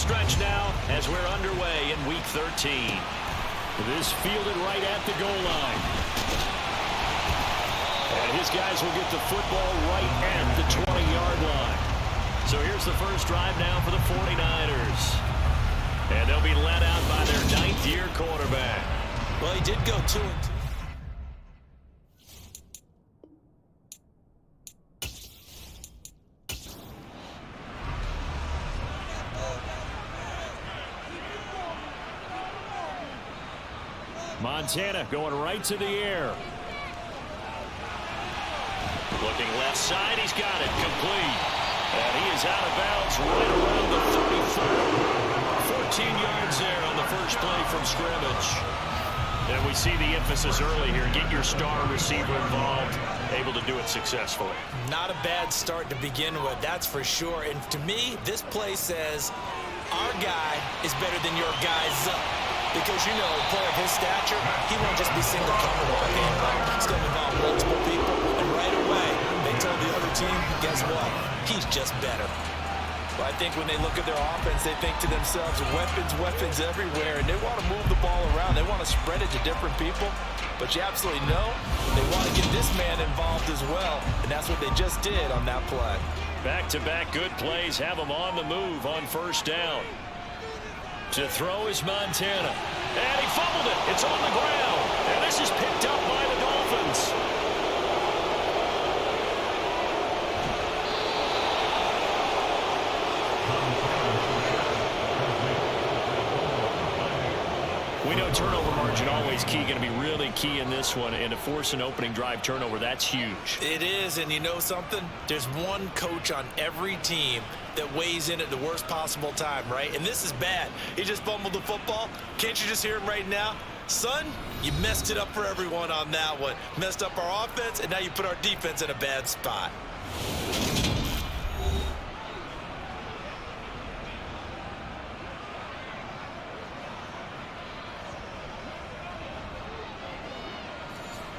stretch now as we're underway in Week 13. This fielded right at the goal line. And his guys will get the football right at the 20-yard line. So here's the first drive now for the 49ers. And they'll be led out by their 9th-year quarterback. Well, he did go 2-2. Montana going right to the air. Looking left side, he's got it complete. And he is out of bounds right around the 34. 14 yards there on the first play from scrimmage. And we see the emphasis early here. Get your star receiver involved, able to do it successfully. Not a bad start to begin with, that's for sure. And to me, this play says our guy is better than your guy's up. Because, you know, a player of his stature, he won't just be single covered all game long. It's going to involve multiple people. And right away, they told the other team, guess what? He's just better. But I think when they look at their offense, they think to themselves, weapons everywhere. And they want to move the ball around. They want to spread it to different people. But you absolutely know they want to get this man involved as well. And that's what they just did on that play. Back-to-back good plays have them on the move on first down. To throw is Montana. And he fumbled it. It's on the ground. And this is picked up by the Dolphins. We know turnover margin always key, going to be really key in this one. And to force an opening drive turnover, that's huge. It is, and you know something? There's one coach on every team that weighs in at the worst possible time, right? And this is bad. He just fumbled the football. Can't you just hear him right now? Son, you messed it up for everyone on that one. Messed up our offense, and now you put our defense in a bad spot.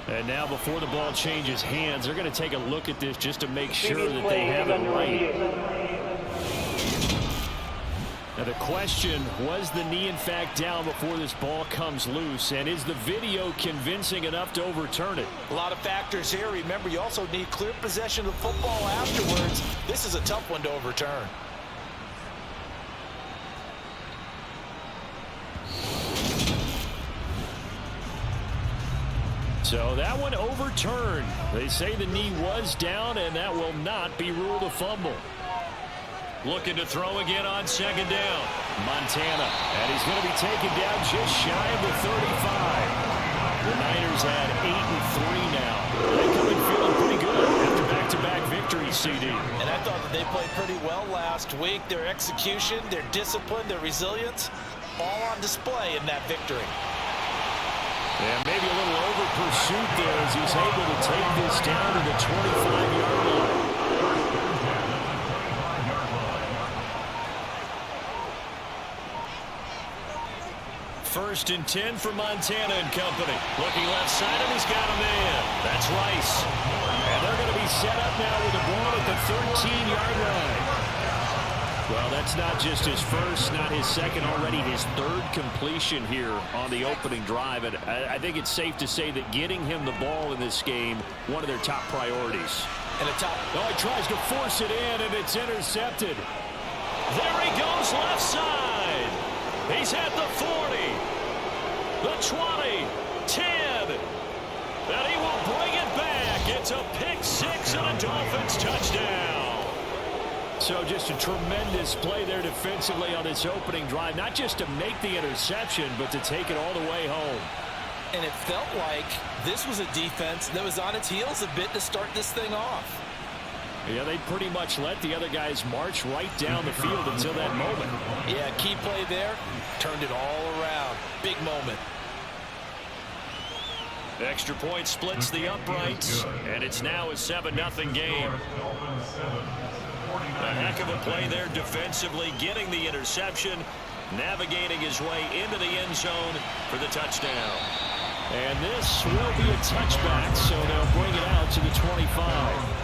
And now before the ball changes hands, they're going to take a look at this just to make sure that they have it right. Now the question, was the knee in fact down before this ball comes loose? And is the video convincing enough to overturn it? A lot of factors here. Remember, you also need clear possession of the football afterwards. This is a tough one to overturn. So that one overturned. They say the knee was down, and that will not be ruled a fumble. Looking to throw again on second down. Montana, and he's going to be taken down just shy of the 35. The Niners had 8-3 now. They come in feeling pretty good after back-to-back victories, CD. And I thought that they played pretty well last week. Their execution, their discipline, their resilience, all on display in that victory. And maybe a little over-pursuit there as he's able to take this down to the 25-yard line. First and 10 for Montana and company. Looking left side, and he's got a man. That's Rice. And they're going to be set up now with the ball at the 13-yard line. Well, that's not just his first, not his second, already his third completion here on the opening drive. And I think it's safe to say that getting him the ball in this game, one of their top priorities. And he tries to force it in, and it's intercepted. There he goes left side. He's at the 40, the 20, 10, and he will bring it back. It's a pick six and a Dolphins touchdown. So just a tremendous play there defensively on this opening drive, not just to make the interception, but to take it all the way home. And it felt like this was a defense that was on its heels a bit to start this thing off. Yeah, they pretty much let the other guys march right down the field until that moment. Yeah, key play there, turned it all around. Big moment. Extra point splits the uprights, and it's now a 7-0 game. A heck of a play there defensively, getting the interception, navigating his way into the end zone for the touchdown. And this will be a touchback, so they'll bring it out to the 25.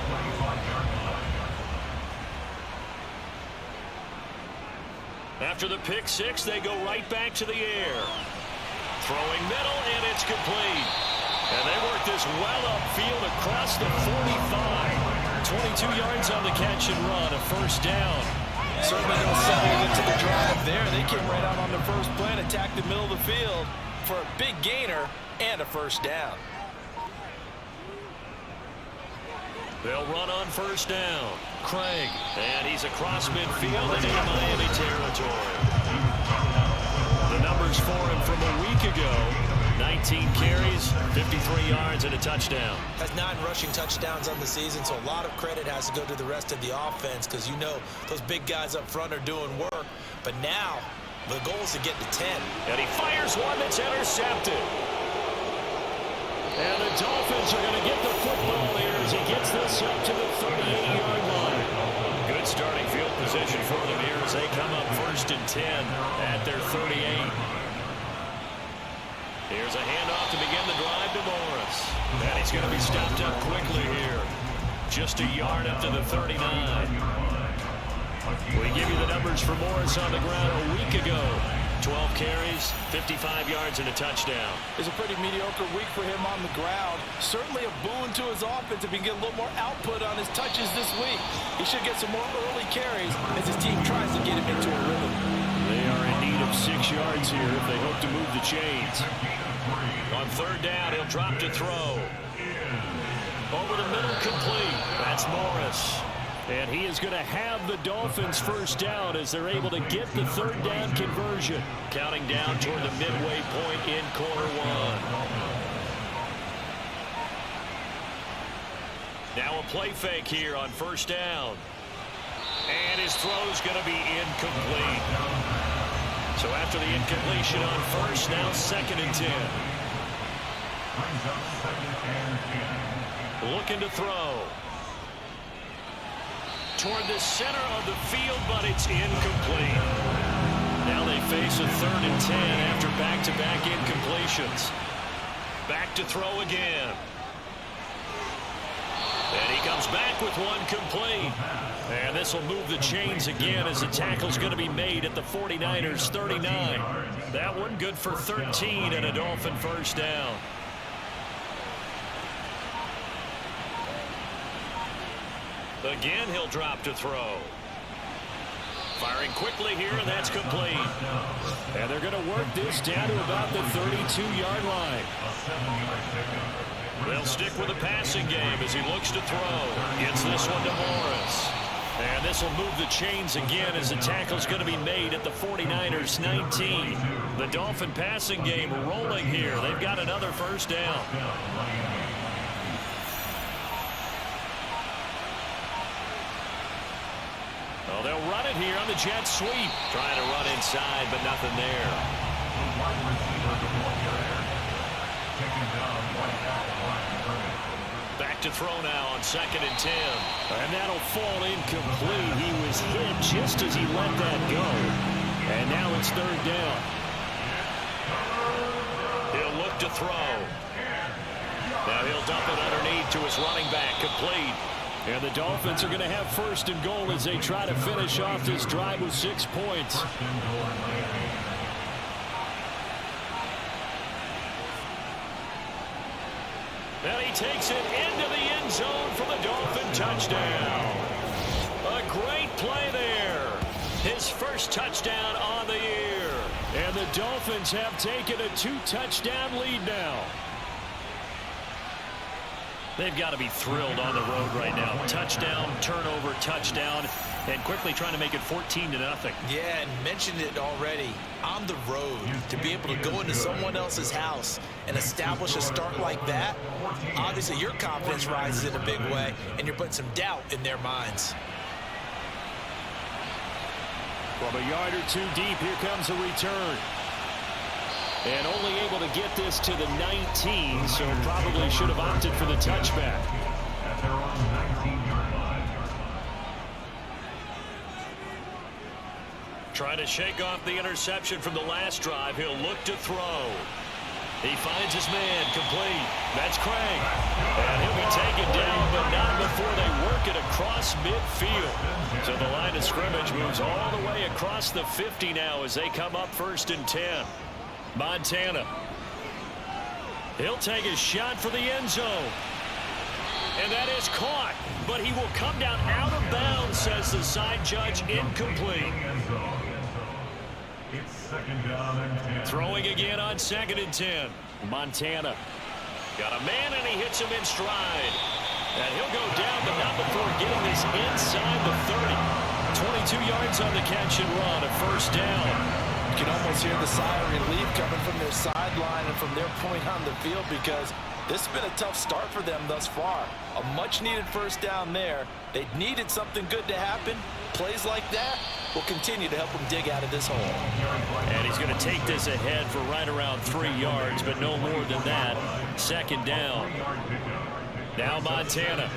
After the pick six, they go right back to the air. Throwing middle, and it's complete. And they work this well upfield across the 45. 22 yards on the catch and run, a first down. Certainly no settling into the drive there. They came right out on the first play and attacked the middle of the field for a big gainer and a first down. They'll run on first down. Craig, and he's across midfield and into Miami territory. The numbers for him from a week ago: 19 carries, 53 yards, and a touchdown. Has 9 rushing touchdowns on the season, so a lot of credit has to go to the rest of the offense because you know those big guys up front are doing work. But now the goal is to get to 10. And he fires one that's intercepted. And the Dolphins are going to get the football here as he gets this up to the 38-yard line. Good starting field position for them here as they come up 1st and 10 at their 38. Here's a handoff to begin the drive to Morris. And he's going to be stopped up quickly here. Just a yard up to the 39. We give you the numbers for Morris on the ground a week ago. 12 carries, 55 yards, and a touchdown. It's a pretty mediocre week for him on the ground. Certainly a boon to his offense if he can get a little more output on his touches this week. He should get some more early carries as his team tries to get him into a rhythm. They are in need of 6 yards here if they hope to move the chains. On 3rd down, he'll drop to throw. Over the middle, complete. That's Morris. And he is going to have the Dolphins first down as they're able to get the 3rd down conversion. Counting down toward the midway point in quarter one. Now a play fake here on 1st down. And his throw's going to be incomplete. So after the incompletion on 1st, now 2nd and 10. Looking to throw. Toward the center of the field, but it's incomplete. Now they face a 3rd and 10 after back-to-back incompletions. Back to throw again. And he comes back with one complete. And this will move the chains again as the tackle's going to be made at the 49ers' 39. That one good for 13 and a Dolphin first down. Again, he'll drop to throw. Firing quickly here, and that's complete. And they're going to work this down to about the 32-yard line. They'll stick with the passing game as he looks to throw. Gets this one to Morris. And this will move the chains again as the tackle's going to be made at the 49ers' 19. The Dolphin passing game rolling here. They've got another first down. Oh, they'll run it here on the jet sweep. Trying to run inside, but nothing there. Back to throw now on 2nd and 10. And that'll fall incomplete. He was hit just as he let that go. And now it's 3rd down. He'll look to throw. Now he'll dump it underneath to his running back, complete. And the Dolphins are going to have 1st and goal as they try to finish off this drive with 6 points. And he takes it into the end zone for the Dolphin touchdown. A great play there. His first touchdown on the year. And the Dolphins have taken a 2-touchdown lead now. They've got to be thrilled on the road right now. Touchdown, turnover, touchdown, and quickly trying to make it 14-0. Yeah, and mentioned it already. On the road, to be able to go into someone else's house and establish a start like that, obviously your confidence rises in a big way, and you're putting some doubt in their minds. From a yard or 2 deep, here comes a return. And only able to get this to the 19, so probably should have opted for the touchback. Trying to shake off the interception from the last drive. He'll look to throw. He finds his man, complete. That's Craig. And he'll be taken down, but not before they work it across midfield. So the line of scrimmage moves all the way across the 50 now as they come up 1st and 10. Montana. He'll take a shot for the end zone. And that is caught, but he will come down out of bounds, says the side judge, incomplete. Throwing again on 2nd and 10. Montana. Got a man, and he hits him in stride. And he'll go down, but not before getting this inside the 30. 22 yards on the catch and run, a 1st down. You can almost hear the sigh of relief coming from their sideline and from their point on the field, because this has been a tough start for them thus far. A much-needed 1st down there. They needed something good to happen. Plays like that will continue to help them dig out of this hole. And he's going to take this ahead for right around 3 yards, but no more than that. 2nd down. Now Montana.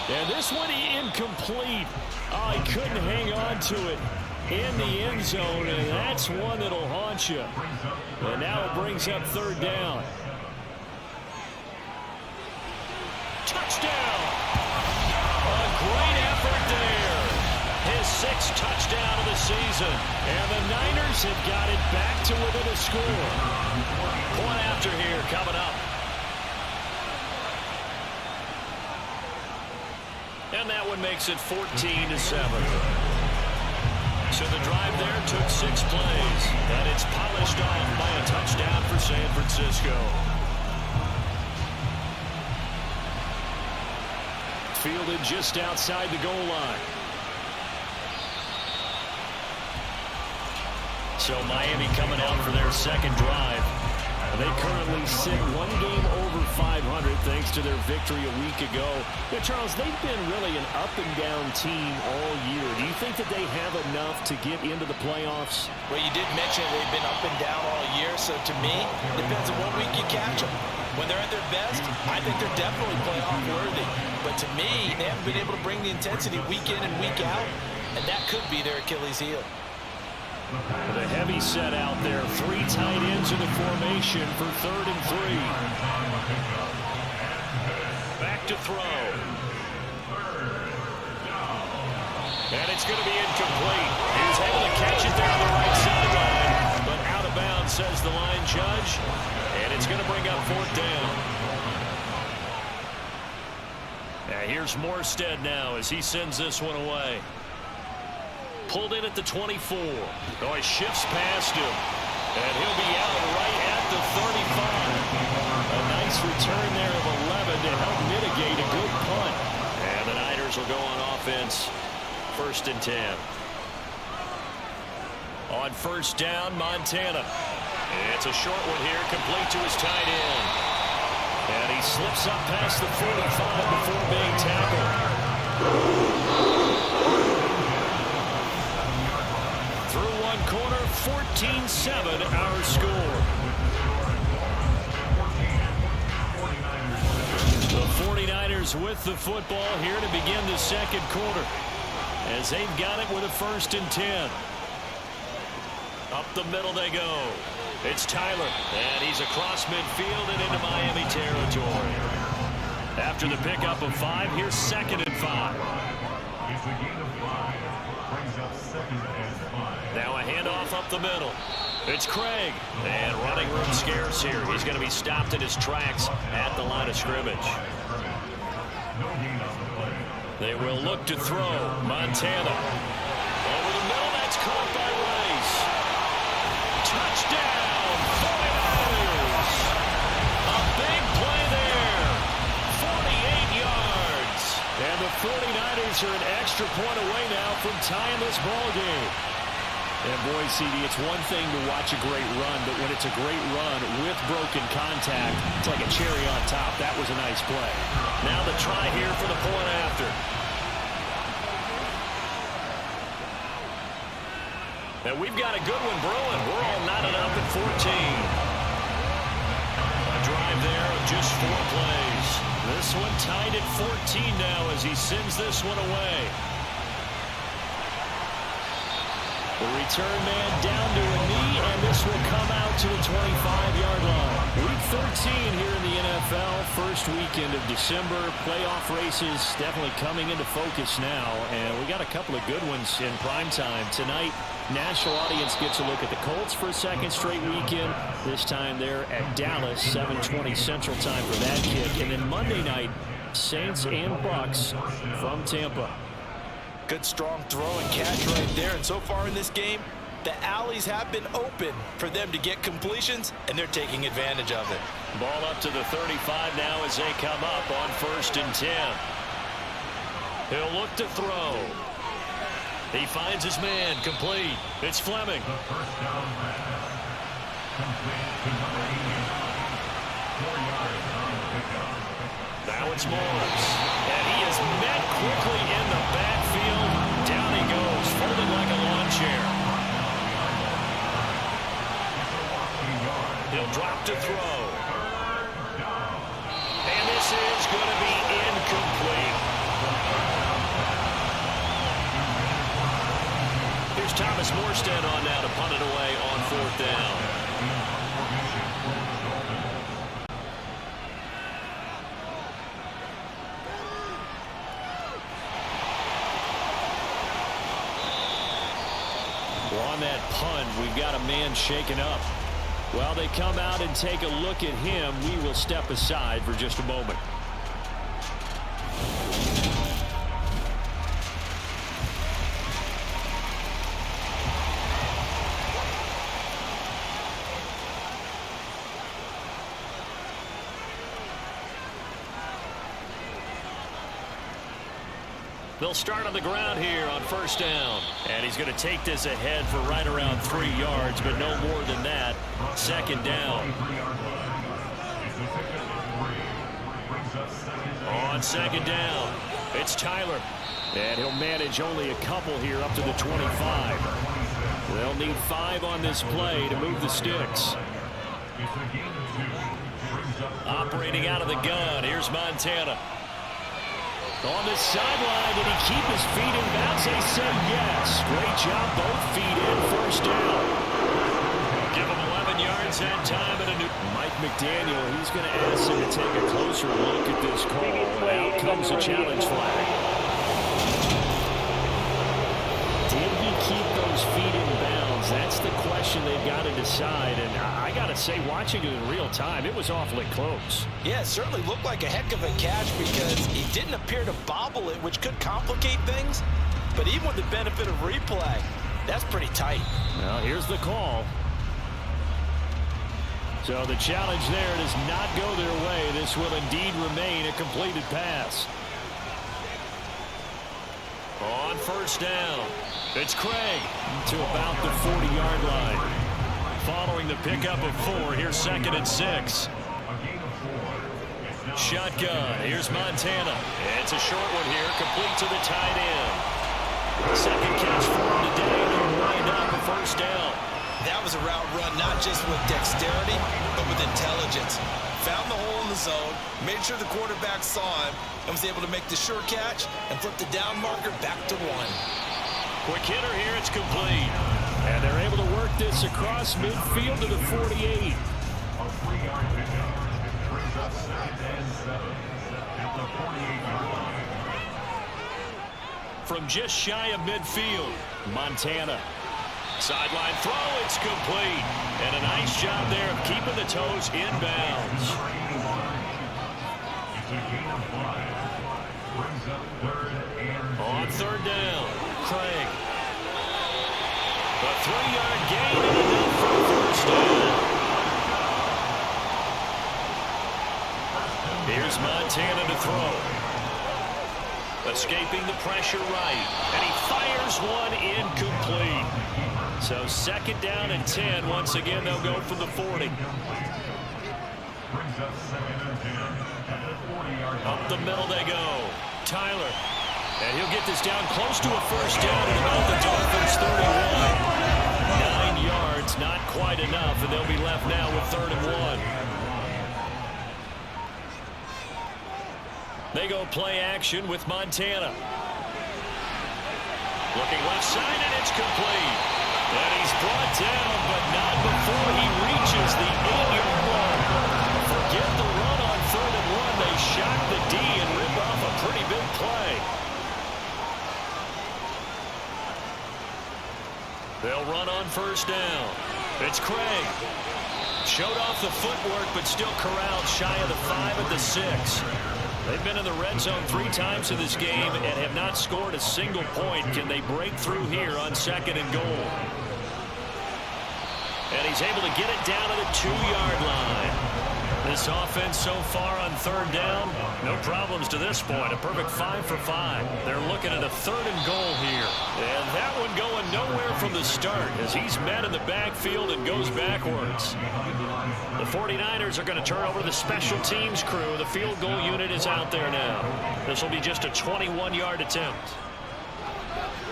And this one incomplete. Oh, he couldn't hang on to it in the end zone, and that's one that'll haunt you. And now it brings up 3rd down. Touchdown! A great effort there. His 6th touchdown of the season. And the Niners have got it back to within a score. Point after here coming up. And that one makes it 14-7. So the drive there took 6 plays. And it's polished off by a touchdown for San Francisco. Fielded just outside the goal line. So Miami coming out for their 2nd drive. They currently sit 1 game over 500 thanks to their victory a week ago. Yeah, Charles, they've been really an up-and-down team all year. Do you think that they have enough to get into the playoffs? Well, you did mention they've been up and down all year, so to me, it depends on what week you catch them. When they're at their best, I think they're definitely playoff worthy. But to me, they haven't been able to bring the intensity week in and week out, and that could be their Achilles heel. The heavy set out there. 3 tight ends in the formation for 3rd and 3. Back to throw. And it's going to be incomplete. He was able to catch it there on the right sideline, but out of bounds, says the line judge. And it's going to bring up 4th down. Now here's Morstead now as he sends this one away. Pulled in at the 24. Oh, he shifts past him. And he'll be out right at the 35. A nice return there of 11 to help mitigate a good punt. And the Niners will go on offense. 1st and 10. On 1st down, Montana. It's a short one here, complete to his tight end. And he slips up past the 45 before being tackled. Through one corner, 14-7 our score. The 49ers with the football here to begin the 2nd quarter, as they've got it with a 1st and 10. Up the middle they go. It's Tyler, and he's across midfield and into Miami territory. After the pickup of 5, here's 2nd and 5. It's a gain of 5. Brings up 2nd and 5. Now a handoff up the middle. It's Craig, and running room scarce here. He's going to be stopped in his tracks at the line of scrimmage. They will look to throw. Montana. Over the middle, that's caught by Rice. Touchdown, 49ers. A big play there. 48 yards. And the 49ers are an extra point away now from tying this ball game. And boy, CD, it's one thing to watch a great run, but when it's a great run with broken contact, it's like a cherry on top. That was a nice play. Now the try here for the point after. And we've got a good one brewing. We're all knotted up at 14. A drive there of just 4 plays. This one tied at 14 now as he sends this one away. The return man down to a knee, and this will come out to the 25-yard line. Week 13 here in the NFL, first weekend of December. Playoff races definitely coming into focus now, and we got a couple of good ones in prime time. Tonight, national audience gets a look at the Colts for a second straight weekend. This time they're at Dallas, 7:20 Central Time for that kick. And then Monday night, Saints and Bucks from Tampa. Good strong throw and catch right there. And so far in this game, the alleys have been open for them to get completions, and they're taking advantage of it. Ball up to the 35 now as they come up on 1st and 10. He'll look to throw. He finds his man, complete. It's Fleming. The first down pass. Complete to number 80. 4 yards on the pickup. Now it's Morris. And he is met quickly in the backfield. Down he goes, folded like a lawn chair. He'll drop to throw. And this is going to be incomplete. Here's Thomas Morstead on now to punt it away on 4th down. Well, on that punt, we've got a man shaken up. While they come out and take a look at him, we will step aside for just a moment. They'll start on the ground here on 1st down. And he's going to take this ahead for right around 3 yards, but no more than that. 2nd down. On 2nd down, it's Tyler. And he'll manage only a couple here up to the 25. They'll need 5 on this play to move the sticks. Operating out of the gun, here's Montana. On the sideline, did he keep his feet in bounds? They say yes. Great job, both feet in, 1st down. Give him 11 yards that time. And a new Mike McDaniel, he's going to ask him to take a closer look at this call. And out comes the challenge flag. Did he keep those feet in bounds? That's the question they've got to decide. And I got to say, watching it in real time, it was awfully close. Yeah, it certainly looked like a heck of a catch because he didn't appear to bobble it, which could complicate things. But even with the benefit of replay, that's pretty tight. Well, here's the call. So the challenge there does not go their way. This will indeed remain a completed pass. On 1st down, it's Craig to about the 40-yard line. Following the pickup of 4, here's 2nd and 6. Shotgun, here's Montana. It's a short one here, complete to the tight end. 2nd catch for him today, and he'll wind up a 1st down. That was a route run not just with dexterity, but with intelligence. Found the hole in the zone, made sure the quarterback saw him, and was able to make the sure catch and flip the down marker back to 1. Quick hitter here, it's complete. And they're able to work this across midfield to the 48. A 3-yard pickup brings up 2nd and 7 at the 48-yard line. From just shy of midfield, Montana. Sideline throw, it's complete. And a nice job there of keeping the toes inbounds. It's a gain of 5. Brings up 3rd and 2. On 3rd down, Craig. A 3-yard gain and enough for a 1st down. Here's Montana to throw. Escaping the pressure right. And he fires one incomplete. So 2nd down and 10. Once again, they'll go from the 40. Brings up 2nd and 10 at the 40-yard line. Up the middle they go. Tyler. And he'll get this down close to a 1st down at about the Dolphins 31. 9 yards, not quite enough, and they'll be left now with 3rd and 1. They go play action with Montana. Looking left side, and it's complete. And he's brought down, but not before he reaches the 8-yard line. Forget the run on 3rd and 1. They shock the D and rip off a pretty big play. They'll run on 1st down. It's Craig. Showed off the footwork, but still corralled shy of the 5 at the 6. They've been in the red zone 3 times in this game and have not scored a single point. Can they break through here on 2nd and goal? And he's able to get it down to the 2-yard line. This offense so far on 3rd down, no problems to this point. A perfect 5 for 5. They're looking at a 3rd and goal here. And that one going nowhere from the start as he's met in the backfield and goes backwards. The 49ers are going to turn over the special teams crew. The field goal unit is out there now. This will be just a 21-yard attempt.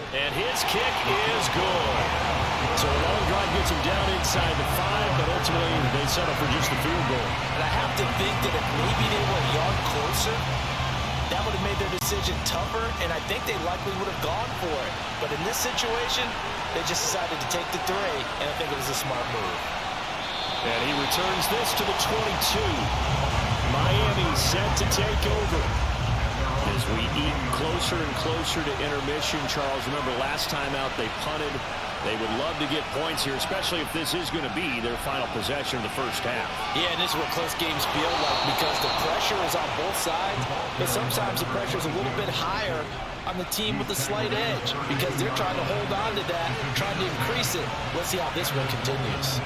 And his kick is good. So a long drive gets him down inside the 5, but ultimately they settle for just the field goal. And I have to think that if maybe they were a yard closer, that would have made their decision tougher, and I think they likely would have gone for it. But in this situation, they just decided to take the 3, and I think it was a smart move. And he returns this to the 22. Miami set to take over. As we eat closer and closer to intermission, Charles, remember last time out they punted. They would love to get points here, especially if this is going to be their final possession of the first half. Yeah, and this is what close games feel like because the pressure is on both sides, but sometimes the pressure is a little bit higher on the team with the slight edge because they're trying to hold on to that, trying to increase it. Let's see how this one continues.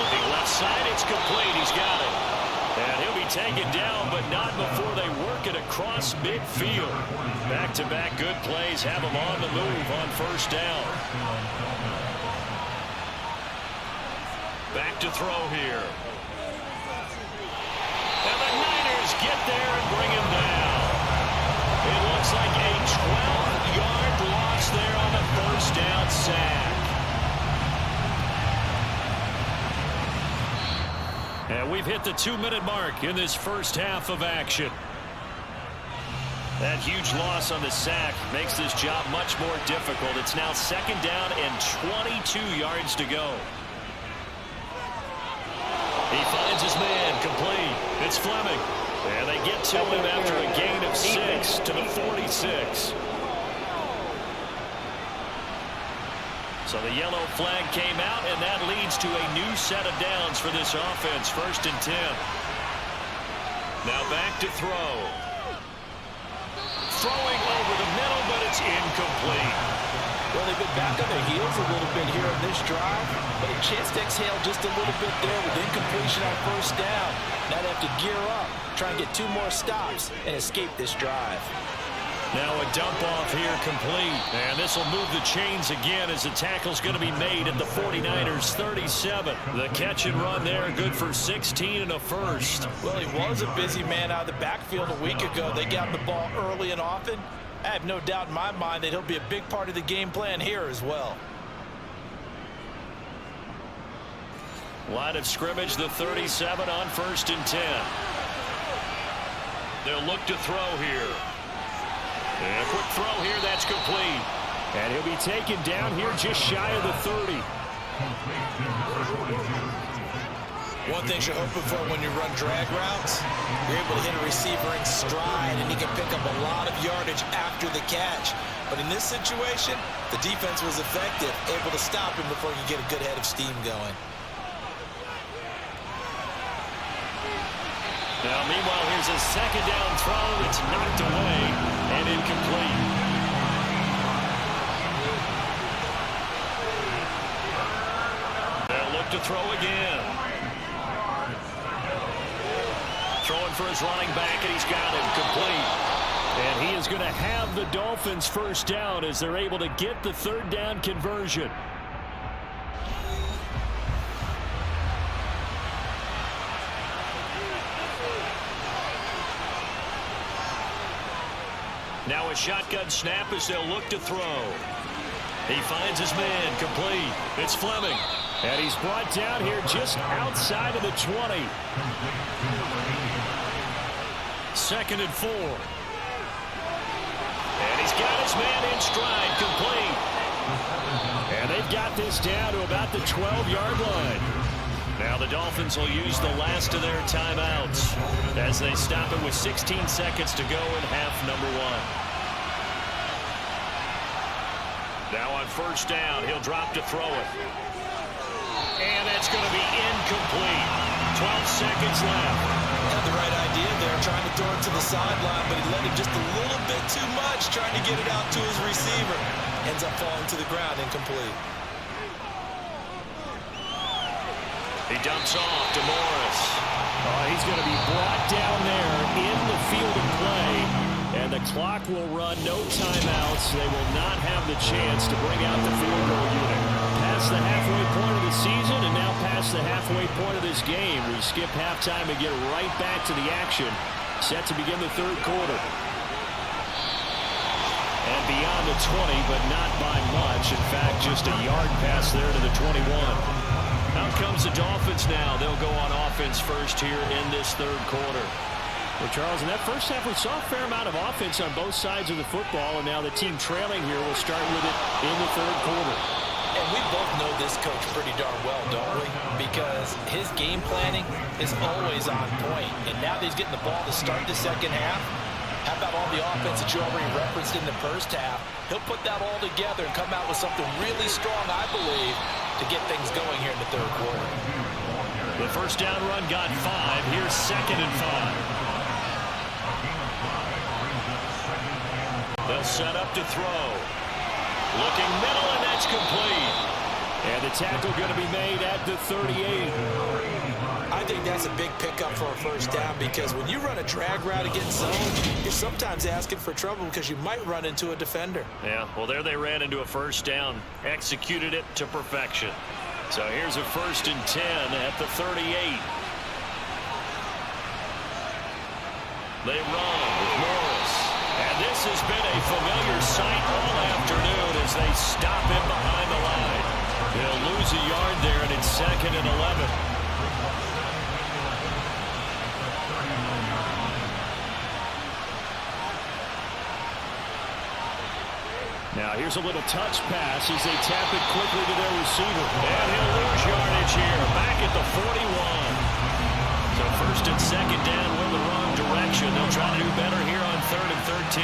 Looking left side, it's complete. He's got it. And he'll be taken down, but not before they work it across midfield. Back-to-back good plays have him on the move on 1st down. Back to throw here. And the Niners get there and bring him down. It looks like a 12-yard loss there on the 1st down sack. And we've hit the 2-minute mark in this first half of action. That huge loss on the sack makes this job much more difficult. It's now 2nd down and 22 yards to go. He finds his man complete. It's Fleming. And they get to him after a gain of 6 to the 46. So the yellow flag came out, and that leads to a new set of downs for this offense. 1st and 10. Now back to throw. Throwing over the middle, but it's incomplete. Well, they've been back on their heels a little bit here in this drive, but a chance to exhale just a little bit there with incompletion on 1st down. Now they have to gear up, try and get 2 more stops, and escape this drive. Now a dump off here complete. And this will move the chains again as the tackle's going to be made at the 49ers 37. The catch and run there, good for 16 and a first. Well, he was a busy man out of the backfield a week ago. They got the ball early and often. I have no doubt in my mind that he'll be a big part of the game plan here as well. Line of scrimmage, the 37 on 1st and 10. They'll look to throw here. And a quick throw here, that's complete. And he'll be taken down here just shy of the 30. One thing you're hoping for when you run drag routes, you're able to hit a receiver in stride, and he can pick up a lot of yardage after the catch. But in this situation, the defense was effective, able to stop him before you get a good head of steam going. Now, meanwhile, here's a 2nd down throw. It's knocked away and incomplete. They'll look to throw again. Throwing for his running back, and he's got it complete. And he is going to have the Dolphins 1st down as they're able to get the 3rd down conversion. Now a shotgun snap as they'll look to throw. He finds his man complete. It's Fleming. And he's brought down here just outside of the 20. 2nd and 4. And he's got his man in stride, complete. And they've got this down to about the 12-yard line. Now the Dolphins will use the last of their timeouts as they stop it with 16 seconds to go in half number one. Now on first down, he'll drop to throw it. And that's going to be incomplete. 12 seconds left. Had the right idea there, trying to throw it to the sideline, but he let it just a little bit too much, trying to get it out to his receiver. Ends up falling to the ground, incomplete. He dumps off to Morris. He's going to be brought down there in the field of play, and the clock will run. No timeouts. They will not have the chance to bring out the field goal unit. Past the halfway point of the season, and now past the halfway point of this game. We skip halftime and get right back to the action. Set to begin the third quarter. And beyond the 20, but not by much. In fact, just a yard pass there to the 21. Out comes the Dolphins now. They'll go on offense first here in this third quarter. Well, Charles, in that first half, we saw a fair amount of offense on both sides of the football, and now the team trailing here will start with it in the third quarter. And we both know this coach pretty darn well, don't we? Because his game planning is always on point. And now that he's getting the ball to start the second half, how about all the offense that you already referenced in the first half? He'll put that all together and come out with something really strong, I believe, to get things going here in the third quarter. The first down run got 5. Here's 2nd and 5. They'll set up to throw. Looking middle, and that's complete. And the tackle going to be made at the 38. I think that's a big pickup for a first down, because when you run a drag route against zone, you're sometimes asking for trouble because you might run into a defender. Yeah, well, there they ran into a first down. Executed it to perfection. So here's a 1st and 10 at the 38. They run with Morris. And this has been a familiar sight all afternoon as they stop him behind the line. He'll lose a yard there, and it's 2nd and 11. Now here's a little touch pass as they tap it quickly to their receiver. And he'll lose yardage here, back at the 41. So 1st and 2nd down went the wrong direction. They'll try to do better here on 3rd and 13.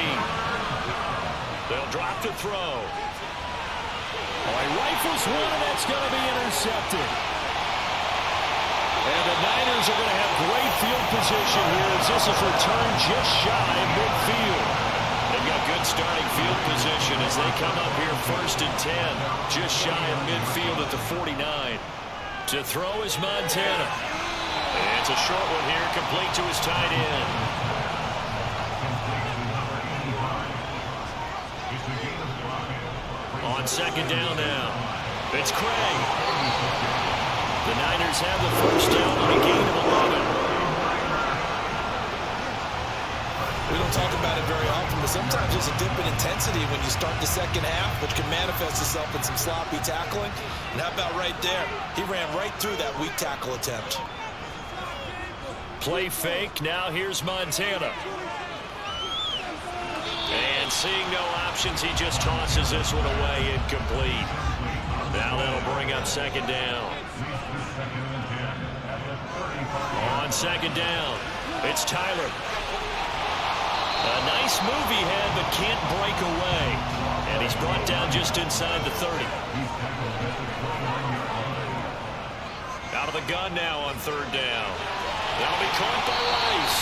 They'll drop to throw. He rifles one, and that's going to be intercepted. And the Niners are going to have great field position here as this is returned just shy of midfield. They've got good starting field position as they come up here 1st and 10, just shy of midfield at the 49. To throw is Montana. And it's a short one here, complete to his tight end. On 2nd down now, it's Craig. The Niners have the first down on a gain of 11. We don't talk about it very often, but sometimes there's a dip in intensity when you start the second half, which can manifest itself in some sloppy tackling. And how about right there? He ran right through that weak tackle attempt. Play fake. Now here's Montana. And seeing no options, he just tosses this one away, incomplete. Now that'll bring up 2nd down. On 2nd down, it's Tyler. A nice move he had, but can't break away. And he's brought down just inside the 30. Out of the gun now on 3rd down. That'll be caught by Rice.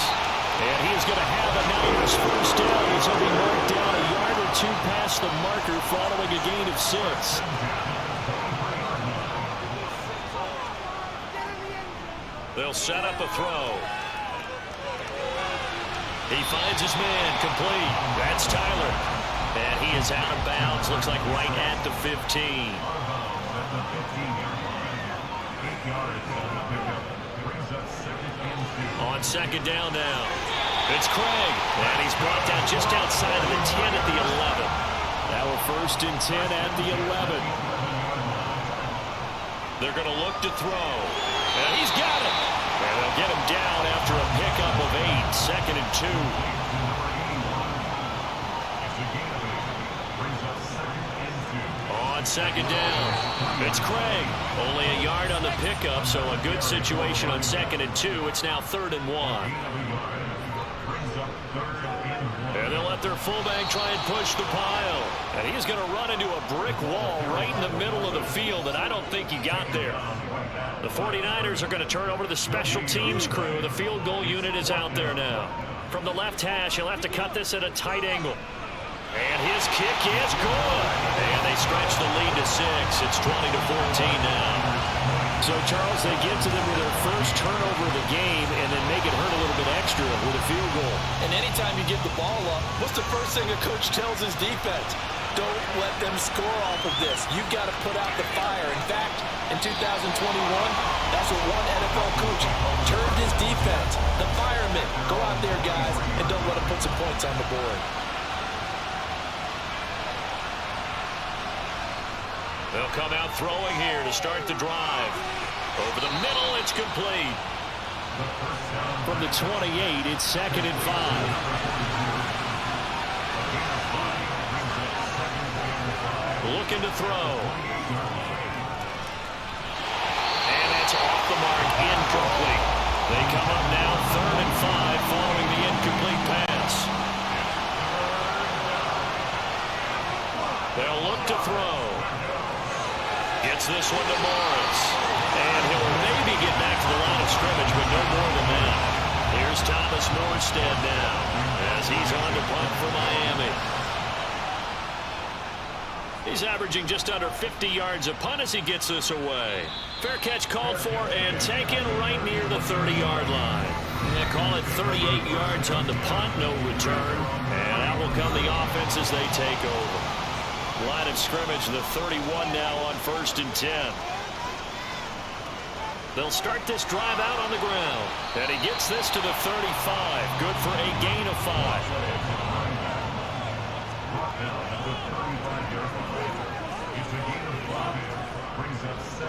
And he is going to have a Niners first down as he'll be marked down a yard or 2 past the marker following a gain of 6. They'll set up a throw. He finds his man, complete. That's Tyler. And he is out of bounds, looks like right at the 15. On 2nd down now, it's Craig. And he's brought down just outside of the 10 at the 11. Now a 1st and 10 at the 11. They're going to look to throw. And he's got it. And they'll get him down after a pickup of 8. 2nd and 2. On second down, it's Craig. Only a yard on the pickup, so a good situation on 2nd and 2. It's now 3rd and 1. And they'll let their fullback try and push the pile. And he's going to run into a brick wall right in the middle of the field that I don't think he got there. The 49ers are going to turn over to the special teams crew. The field goal unit is out there now. From the left hash, he'll have to cut this at a tight angle. And his kick is good. And they stretch the lead to 6. It's 20-14 now. So, Charles, they get to them with their first turnover of the game and then make it hurt a little bit extra with a field goal. And anytime you give the ball up, what's the first thing a coach tells his defense? Don't let them score off of this. You've got to put out the fire. In fact, in 2021, that's what one NFL coach turned his defense. The firemen. Go out there, guys, and don't let them put some points on the board. They'll come out throwing here to start the drive. Over the middle, it's complete. From the 28, it's 2nd and 5. Looking to throw. And it's off the mark, incomplete. They come up now 3rd and 5 following the incomplete pass. They'll look to throw. Gets this one to Morris. And he'll maybe get back to the line of scrimmage, but no more than that. Here's Thomas Morstead now as he's on to punt for Miami. He's averaging just under 50 yards a punt as he gets this away. Fair catch called for and taken right near the 30-yard line. They call it 38 yards on the punt, no return. And out will come the offense as they take over. Line of scrimmage, the 31 now on 1st and 10. They'll start this drive out on the ground. And he gets this to the 35. Good for a gain of 5.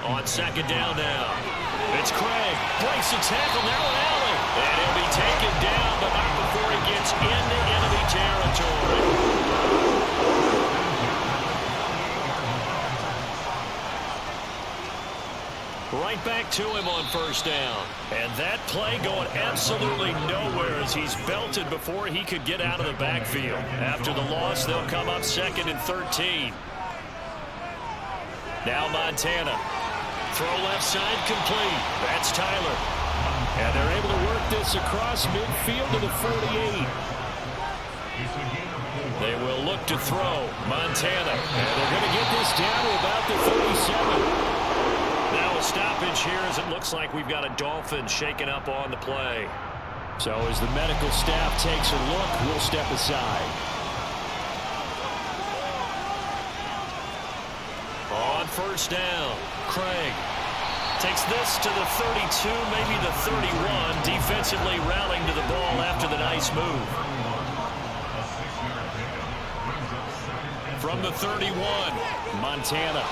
On 2nd down now. It's Craig. Breaks the tackle. Now an alley. And he'll be taken down, but not before he gets into enemy territory. Right back to him on 1st down. And that play going absolutely nowhere as he's belted before he could get out of the backfield. After the loss, they'll come up 2nd and 13. Now Montana. Throw left side complete. That's Tyler. And they're able to work this across midfield to the 48. They will look to throw. Montana. And they're going to get this down to about the 37. Now a stoppage here as it looks like we've got a Dolphin shaken up on the play. So as the medical staff takes a look, we'll step aside. On 1st down, Craig takes this to the 32, maybe the 31, defensively rallying to the ball after the nice move. From the 31, Montana.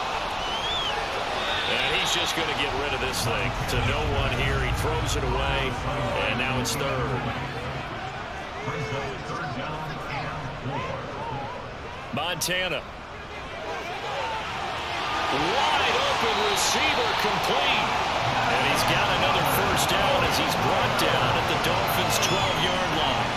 And he's just going to get rid of this thing to no one here. He throws it away, and now it's 3rd. Montana. Wide open receiver complete. And he's got another 1st down as he's brought down at the Dolphins' 12-yard line.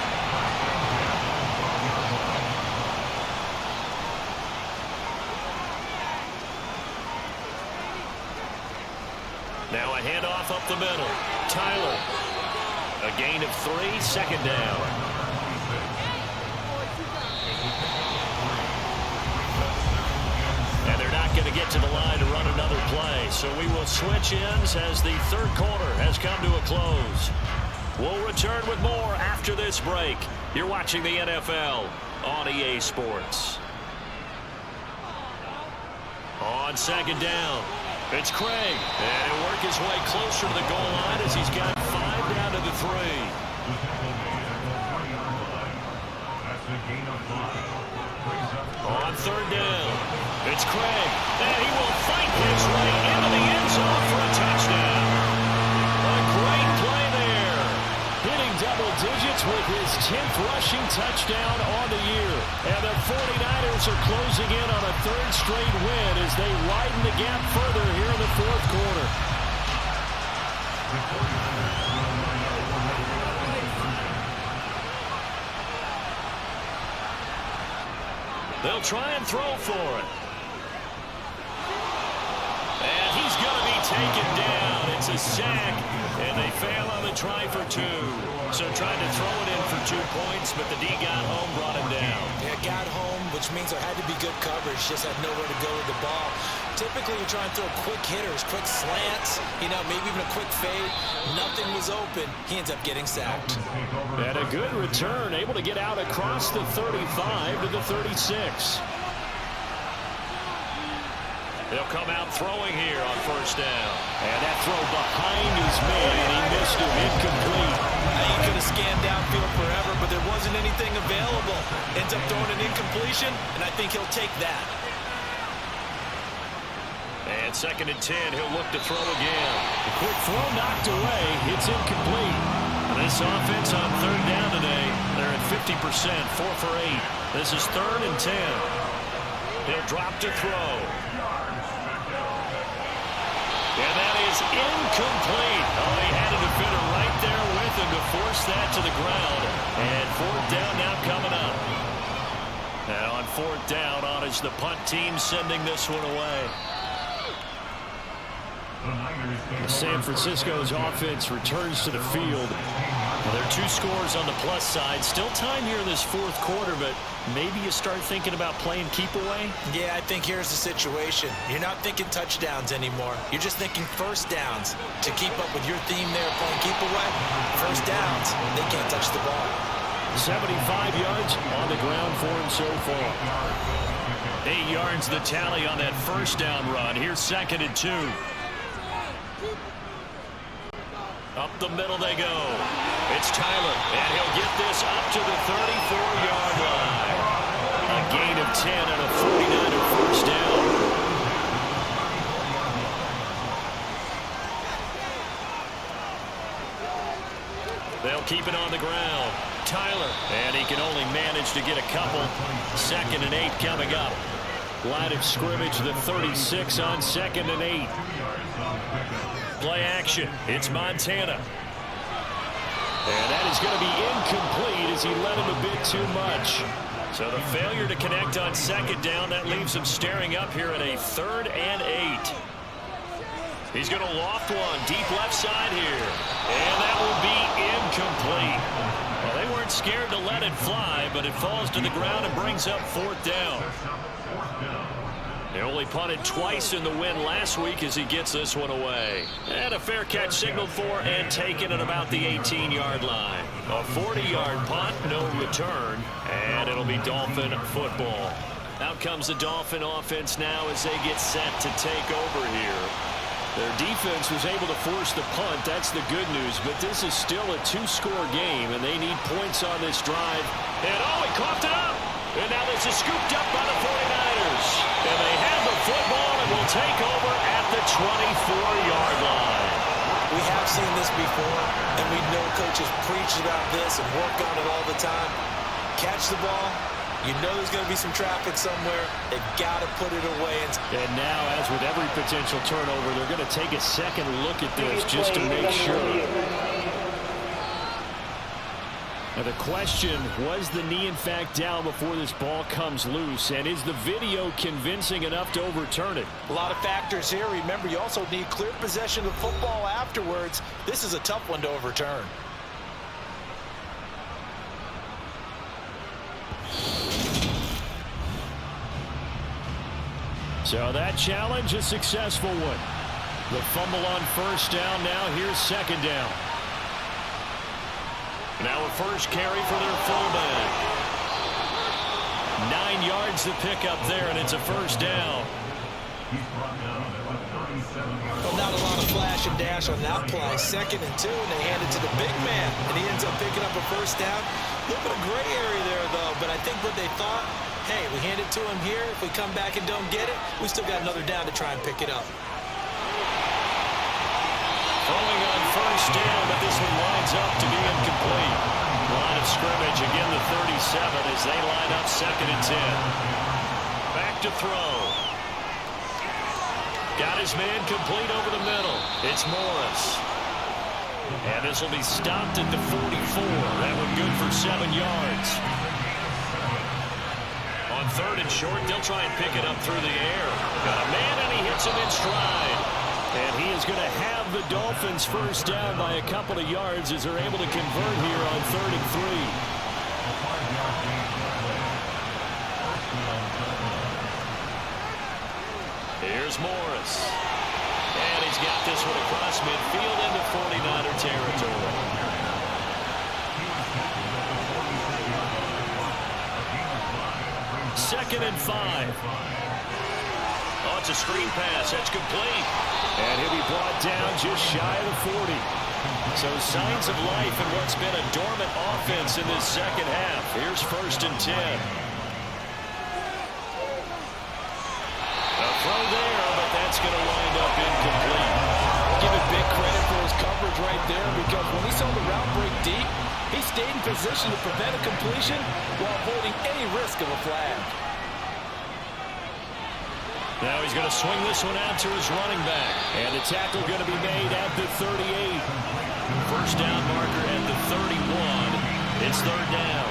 Now a handoff up the middle. Tyler. A gain of 3, 2nd down. And they're not going to get to the line to run another play. So we will switch ends as the 3rd quarter has come to a close. We'll return with more after this break. You're watching the NFL on EA Sports. On 2nd down, it's Craig. And he'll work his way closer to the goal line as he's got 5 down to the 3. On 3rd down, it's Craig. And he will fight his way into the end zone for a touchdown. A great play there. Hitting double digits with his 10th rushing touchdown on the year. And the 49ers Dolphins are closing in on a third straight win as they widen the gap further here in the fourth quarter. They'll try and throw for it. And he's going to be taken down. It's a sack, and they fail on the try for 2. So trying to throw it in for 2 points, but the D got home, brought him down. Yeah, got home, which means there had to be good coverage. Just had nowhere to go with the ball. Typically, you try and throw quick hitters, quick slants, maybe even a quick fade. Nothing was open. He ends up getting sacked. And a good return, able to get out across the 35 to the 36. They'll come out throwing here on first down. And that throw behind his man, and he missed him, incomplete. He could have scanned downfield forever, but there wasn't anything available. Ends up throwing an incompletion, and I think he'll take that. And 2nd and 10, he'll look to throw again. The quick throw knocked away. It's incomplete. This offense on 3rd down today, they're at 50%, 4 for 8. This is 3rd and 10. He'll drop to throw. And that is incomplete. Oh, he had a defender right there with him to force that to the ground. And 4th down now coming up. And on 4th down, on is the punt team sending this one away. San Francisco's offense returns to the field. There are 2 scores on the plus side. Still time here in this 4th quarter, but maybe you start thinking about playing keep away? Yeah, I think here's the situation. You're not thinking touchdowns anymore. You're just thinking first downs. To keep up with your theme there, playing keep away, first downs, they can't touch the ball. 75 yards on the ground for him so far. 8 yards the tally on that first down run. Here's 2nd and 2. Up the middle they go. It's Tyler, and he'll get this up to the 34-yard line. A gain of 10 and a 49er first down. They'll keep it on the ground. Tyler, and he can only manage to get a couple. 2nd and 8 coming up. Line of scrimmage, the 36 on 2nd and 8. Play action. It's Montana. And that is going to be incomplete as he led him a bit too much. So the failure to connect on 2nd down, that leaves him staring up here at a 3rd and 8. He's going to loft one deep left side here. And that will be incomplete. Well, they weren't scared to let it fly, but it falls to the ground and brings up 4th down. They only punted twice in the win last week as he gets this one away. And a fair catch signaled for and taken at about the 18-yard line. A 40-yard punt, no return, and it'll be Dolphin football. Out comes the Dolphin offense now as they get set to take over here. Their defense was able to force the punt. That's the good news, but this is still a 2-score game, and they need points on this drive. And he coughed it up! And now this is scooped up by the 49ers. And they have the football and will take over at the 24-yard line. We have seen this before, and we know coaches preach about this and work on it all the time. Catch the ball. You know there's going to be some traffic somewhere. They've got to put it away. And now, as with every potential turnover, they're going to take a second look at this just to make sure. Now the question, was the knee in fact down before this ball comes loose? And is the video convincing enough to overturn it? A lot of factors here. Remember, you also need clear possession of the football afterwards. This is a tough one to overturn. So that challenge, a successful one. The fumble on first down. Now here's 2nd down. Now a first carry for their fullback. 9 yards to pick up there, and it's a first down. Well, not a lot of flash and dash on that play. 2nd and 2, and they hand it to the big man, and he ends up picking up a first down. A little bit of gray area there, though, but I think what they thought, hey, we hand it to him here. If we come back and don't get it, we still got another down to try and pick it up. Throwing on first down, but this one lines up to be incomplete. A line of of scrimmage, again the 37 as they line up 2nd and 10. Back to throw. Got his man complete over the middle. It's Morris. And this will be stopped at the 44. That one good for 7 yards. On 3rd and short, they'll try and pick it up through the air. Got a man, and he hits him in stride. And he is going to have the Dolphins first down by a couple of yards as they're able to convert here on 3rd and 3. Here's Morris. And he's got this one across midfield into 49er territory. Second and 5. Oh, it's a screen pass. That's complete. And he'll be brought down just shy of the 40. So signs of life in what's been a dormant offense in this second half. Here's 1st and 10. A throw there, but that's going to wind up incomplete. Give it big credit for his coverage right there, because when he saw the route break deep, he stayed in position to prevent a completion while avoiding any risk of a flag. Now he's going to swing this one out to his running back. And the tackle going to be made at the 38. First down marker at the 31. It's 3rd down.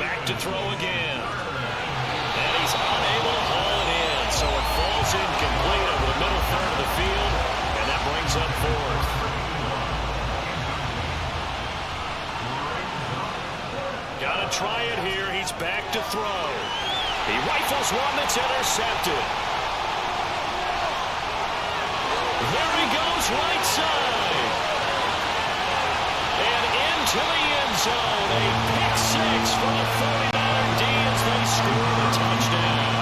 Back to throw again. And he's unable to haul it in. So it falls incomplete over the middle third of the field. And that brings up 4th. Got to try it here. He's back to throw. He rifles one that's intercepted. There he goes, right side. And into the end zone. A pick 6 for the 49er D as they score the touchdown.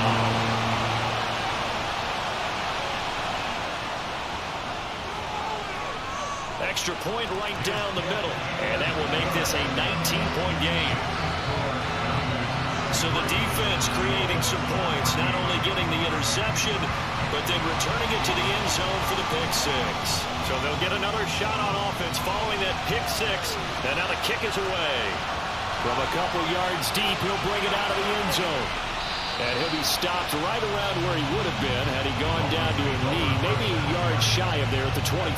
Extra point right down the middle. And that will make this a 19-point game. So the defense creating some points, not only getting the interception, but then returning it to the end zone for the pick 6. So they'll get another shot on offense following that pick 6. And now the kick is away. From a couple yards deep, he'll bring it out of the end zone. And he'll be stopped right around where he would have been had he gone down to a knee, maybe a yard shy of there at the 24.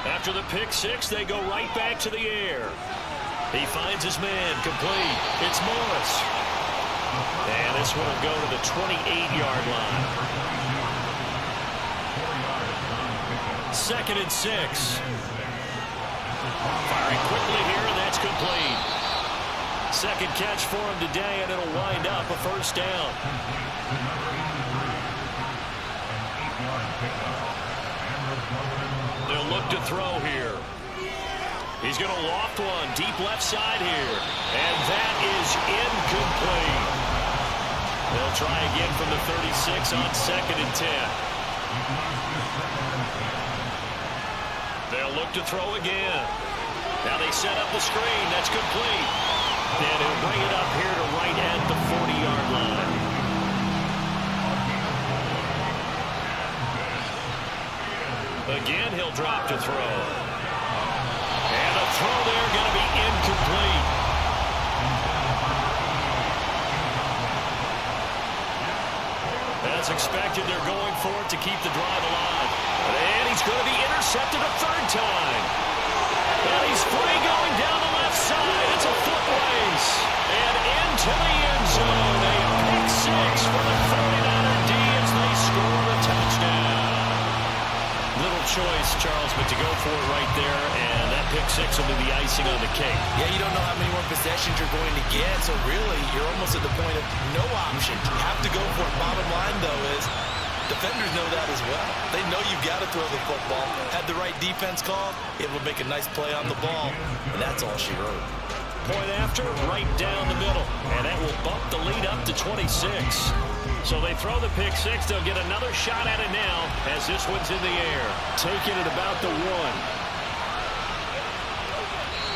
After the pick 6, they go right back to the air. He finds his man complete. It's Morris. And this one will go to the 28-yard line. 2nd and 6. Firing quickly here, and that's complete. Second catch for him today, and it'll wind up a first down. They'll look to throw here. He's going to loft one deep left side here. And that is incomplete. They'll try again from the 36 on 2nd and 10. They'll look to throw again. Now they set up the screen. That's complete. And he'll bring it up here to right at the 40-yard line. Again, he'll drop to throw. And a throw there going to be incomplete. As expected, they're going for it to keep the drive alive. And he's going to be intercepted a 3rd time. And he's free going down the left side. It's a foot race. And into the end zone. A pick 6 for the 49er D as they score the touchdown. Little choice, Charles, but to go for it right there, and that pick 6 will be the icing on the cake. Yeah, you don't know how many more possessions you're going to get, so really you're almost at the point of no option. You have to go for it. Bottom line, though, is defenders know that as well. They know you've got to throw the football. Had the right defense call, able to make a nice play on the ball, and that's all she wrote. Point after, right down the middle, and that will bump the lead up to 26. So they throw the pick 6. They'll get another shot at it now as this one's in the air. Taking it about the 1.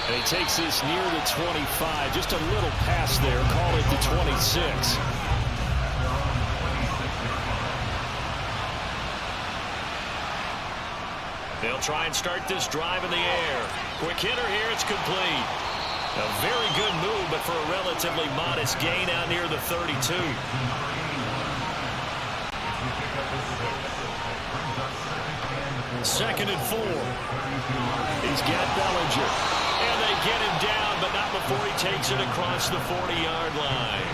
And he takes this near the 25. Just a little pass there. Call it the 26. try and start this drive in the air. Quick hitter here. It's complete. A very good move, but for a relatively modest gain out near the 32. Second and 4. He's got Bellinger. And they get him down, but not before he takes it across the 40-yard line.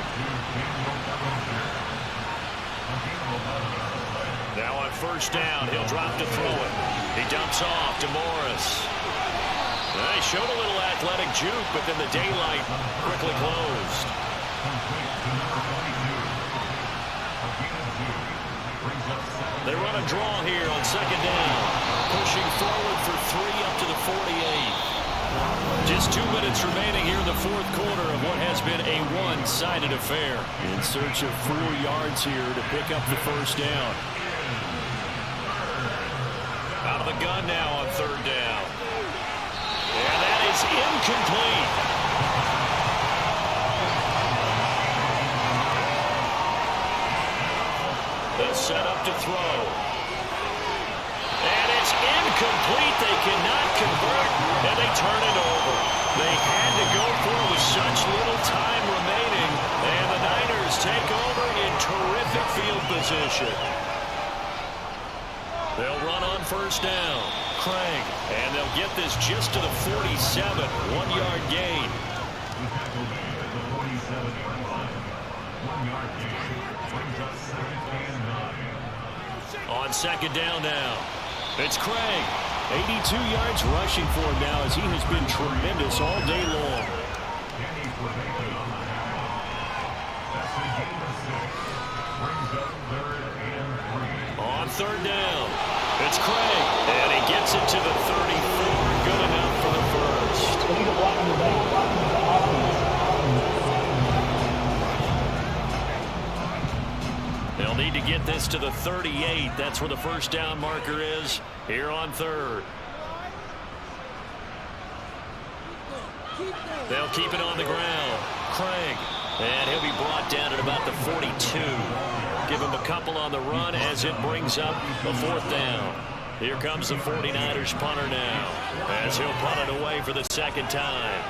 Now on first down, he'll drop to throw it. He dumps off to Morris. He showed a little athletic juke, but then the daylight quickly closed. They run a draw here on second down. Pushing forward for 3 up to the 48. Just 2 minutes remaining here in the fourth quarter of what has been a one-sided affair. In search of 4 yards here to pick up the first down. Out of the gun now on third down. And that is incomplete. They'll set up to throw. And it's incomplete. They cannot convert, and they turn it over. They had to go for it with such little time remaining, and the Niners take over in terrific field position. They'll run on first down. Craig. And they'll get this just to the 47. 1-yard gain. On second down now. It's Craig. 82 yards rushing for him now as he has been tremendous all day long. On third down. It's Craig. And he gets it to the 34. Good enough for the first. They'll need to get this to the 38. That's where the first down marker is here on third. They'll keep it on the ground. Craig. And he'll be brought down at about the 42. Give him a couple on the run as it brings up the fourth down. Here comes the 49ers punter now as he'll punt it away for the second time.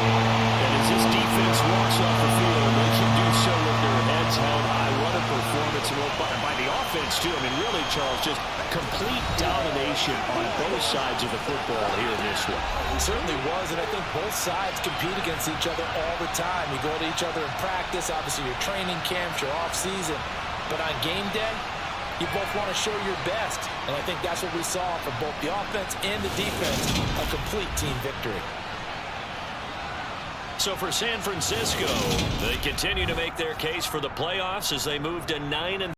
And as this defense walks off the field, they can do so with their heads held high. What a performance by the offense, too. I mean, really, Charles, just complete domination on both sides of the football here in this one. It certainly was, and I think both sides compete against each other all the time. You go to each other in practice, obviously your training camps, your off-season. But on game day, you both want to show your best. And I think that's what we saw from both the offense and the defense, a complete team victory. So for San Francisco, they continue to make their case for the playoffs as they move to 9-3.